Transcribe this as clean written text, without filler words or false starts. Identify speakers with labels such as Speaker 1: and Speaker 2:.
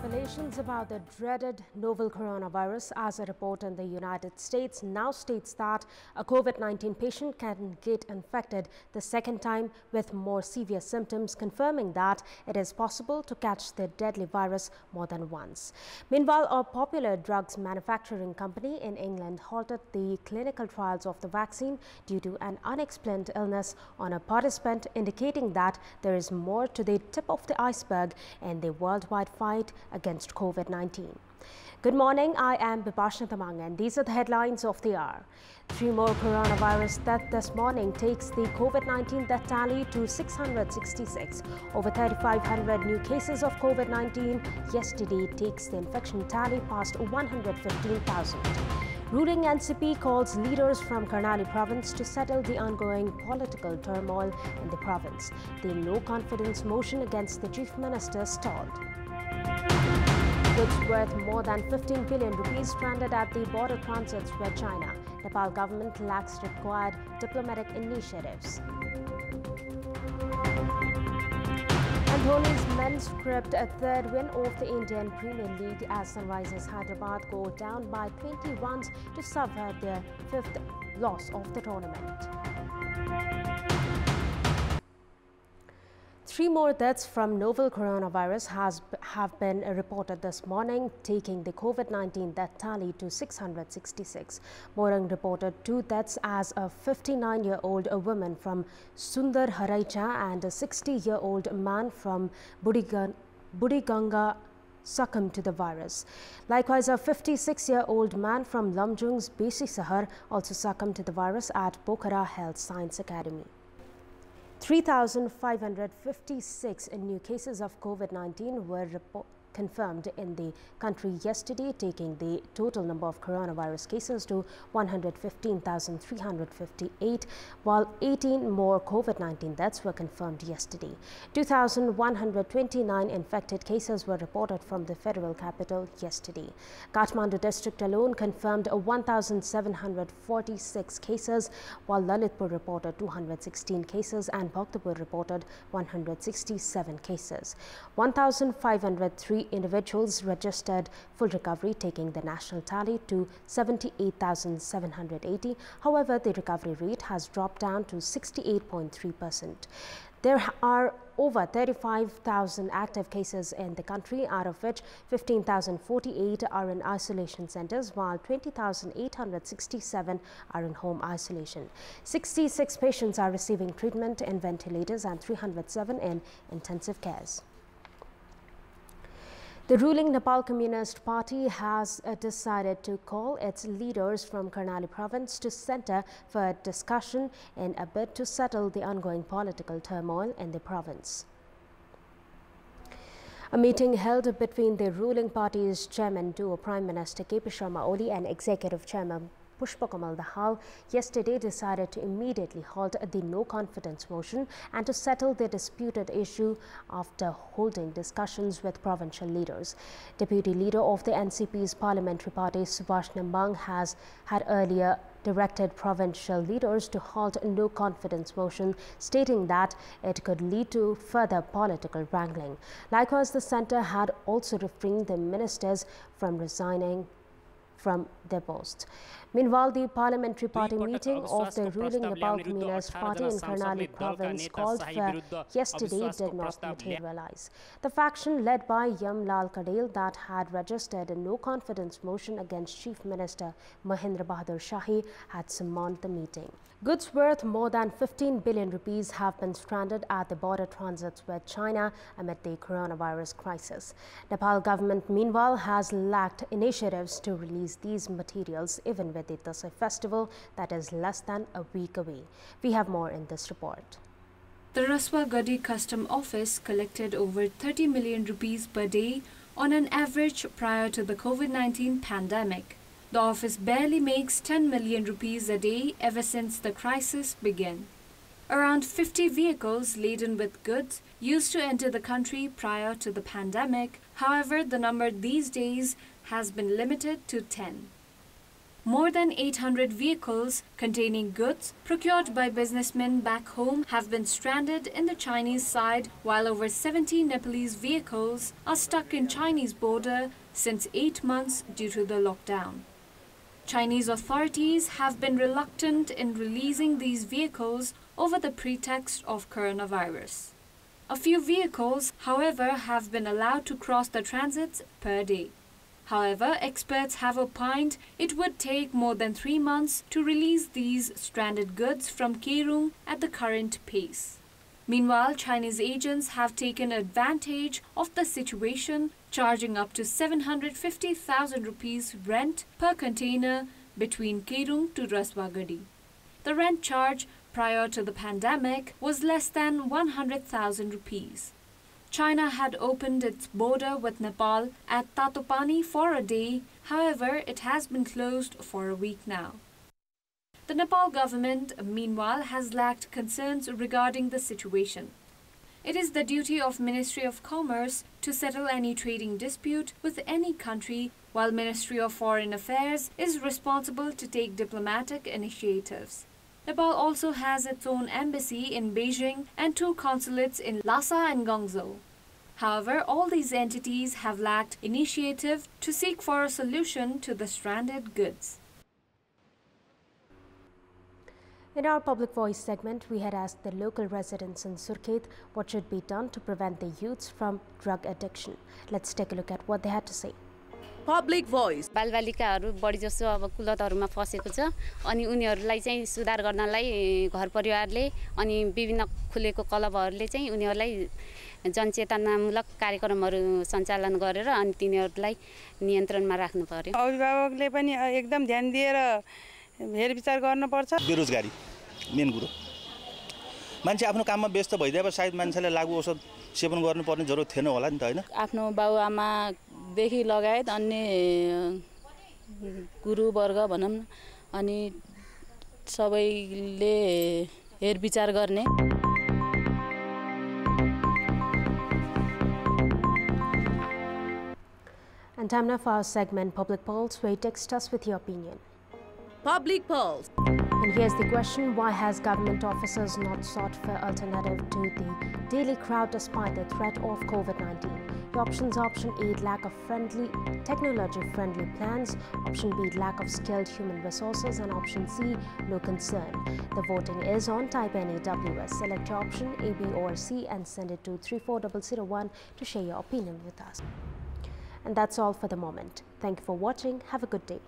Speaker 1: Revelations about the dreaded novel coronavirus, as a report in the United States now states that a COVID-19 patient can get infected the second time with more severe symptoms, confirming that it is possible to catch the deadly virus more than once. Meanwhile, a popular drugs manufacturing company in England halted the clinical trials of the vaccine due to an unexplained illness on a participant, indicating that there is more to the tip of the iceberg in the worldwide fight against COVID-19. Good morning, I am Bipashna Tamang and these are the headlines of the hour. 3 more coronavirus deaths this morning takes the COVID-19 death tally to 666. Over 3,500 new cases of COVID-19 yesterday takes the infection tally past 115,000. Ruling NCP calls leaders from Karnali province to settle the ongoing political turmoil in the province. The no-confidence motion against the chief minister stalled. Goods worth more than 15 billion rupees stranded at the border transits with China. Nepal government lacks required diplomatic initiatives. And Dhoni's men script a third win of the Indian Premier League as Sunrisers Hyderabad go down by 20 runs to suffer their 5th loss of the tournament. 3 more deaths from novel coronavirus have been reported this morning, taking the COVID-19 death tally to 666. Morang reported 2 deaths as a 59-year-old woman from Sundar Haraicha and a 60-year-old man from Budiganga succumbed to the virus. Likewise, a 56-year-old man from Lamjung's Besi Sahar also succumbed to the virus at Pokhara Health Science Academy. 3,556 new cases of COVID-19 were confirmed in the country yesterday, taking the total number of coronavirus cases to 115,358, while 18 more COVID-19 deaths were confirmed yesterday. 2,129 infected cases were reported from the federal capital yesterday. Kathmandu district alone confirmed 1,746 cases, while Lalitpur reported 216 cases and Bhaktapur reported 167 cases. 1,503 individuals registered full recovery, taking the national tally to 78,780. However, the recovery rate has dropped down to 68.3%. There are over 35,000 active cases in the country, out of which 15,048 are in isolation centers, while 20,867 are in home isolation. 66 patients are receiving treatment in ventilators and 307 in intensive cares. The ruling Nepal Communist Party has decided to call its leaders from Karnali province to center for a discussion in a bid to settle the ongoing political turmoil in the province. A meeting held between the ruling party's chairman duo Prime Minister K.P. Sharma Oli and Executive Chairman Pushpakamal Dahal yesterday decided to immediately halt the no-confidence motion and to settle the disputed issue after holding discussions with provincial leaders. Deputy leader of the NCP's parliamentary party, Subhash Nambang, had earlier directed provincial leaders to halt no-confidence motion, stating that it could lead to further political wrangling. Likewise, the centre had also refrained the ministers from resigning from their posts. Meanwhile, the parliamentary party meeting of the ruling Nepal Communist Party in Karnali province called for yesterday did not materialize. The faction led by Yam Lal Kadel that had registered a no-confidence motion against Chief Minister Mahendra Bahadur Shahi had summoned the meeting. Goods worth more than 15 billion rupees have been stranded at the border transits with China amid the coronavirus crisis. Nepal government, meanwhile, has lacked initiatives to release these materials even with the Dasai festival that is less than a week away. We have more in this report.
Speaker 2: The Raswa Gadi Custom Office collected over 30 million rupees per day on an average prior to the COVID-19 pandemic. The office barely makes 10 million rupees a day ever since the crisis began. Around 50 vehicles laden with goods used to enter the country prior to the pandemic. However, the number these days has been limited to 10. More than 800 vehicles containing goods procured by businessmen back home have been stranded in the Chinese side, while over 70 Nepalese vehicles are stuck in Chinese border since 8 months due to the lockdown. Chinese authorities have been reluctant in releasing these vehicles over the pretext of coronavirus. A few vehicles, however, have been allowed to cross the transits per day. However, experts have opined it would take more than 3 months to release these stranded goods from Kerung at the current pace. Meanwhile, Chinese agents have taken advantage of the situation, charging up to 750,000 rupees rent per container between Kerung to Raswagadi. The rent charge prior to the pandemic was less than 100,000 rupees. China had opened its border with Nepal at Tatopani for a day. However, it has been closed for a week now. The Nepal government, meanwhile, has lacked concerns regarding the situation. It is the duty of Ministry of Commerce to settle any trading dispute with any country, while Ministry of Foreign Affairs is responsible to take diplomatic initiatives. Nepal also has its own embassy in Beijing and 2 consulates in Lhasa and Guangzhou. However, all these entities have lacked initiative to seek for a solution to the stranded goods.
Speaker 1: In our Public Voice segment, we had asked the local residents in Surkhet what should be done to prevent the youths from drug addiction. Let's take a look at what they had to say.
Speaker 3: Public Voice.
Speaker 4: बालबालिकाहरू बढी जसो अब कुलतहरुमा फसेको छ अनि उनीहरुलाई चाहिँ सुधार गर्नलाई घर परिवारले अनि विभिन्न खुलेको क्लबहरुले चाहिँ उनीहरुलाई जनचेतनामूलक कार्यक्रमहरु सञ्चालन गरेर अनि तिनीहरुलाई नियन्त्रणमा राख्नु पर्यो।
Speaker 3: अभिभावकले पनि एकदम ध्यान दिएर हेरविचार गर्नुपर्छ।
Speaker 5: बेरोजगारी मेन कुरो मान्छे आफ्नो काममा व्यस्त भइदिएपछि सायद मान्छेले लागु औषध सेवन गर्नुपर्ने जरुरत थिएन होला नि त हैन।
Speaker 6: आफ्नो बाबुआमा देखि लगायत अन्य गुरुवर्ग भनौं अनि सबैले हेरविचार गर्ने।
Speaker 1: And time now for our segment Public Pulse, where you text us with your opinion.
Speaker 3: Public Pulse.
Speaker 1: And here's the question: why has government officers not sought for alternative to the daily crowd despite the threat of COVID-19? The options are: option A, lack of technology-friendly plans; option B, lack of skilled human resources; and option C, no concern. The voting is on. Type NAWS, select your option A, B or C and send it to 34001 to share your opinion with us. And that's all for the moment. Thank you for watching. Have a good day.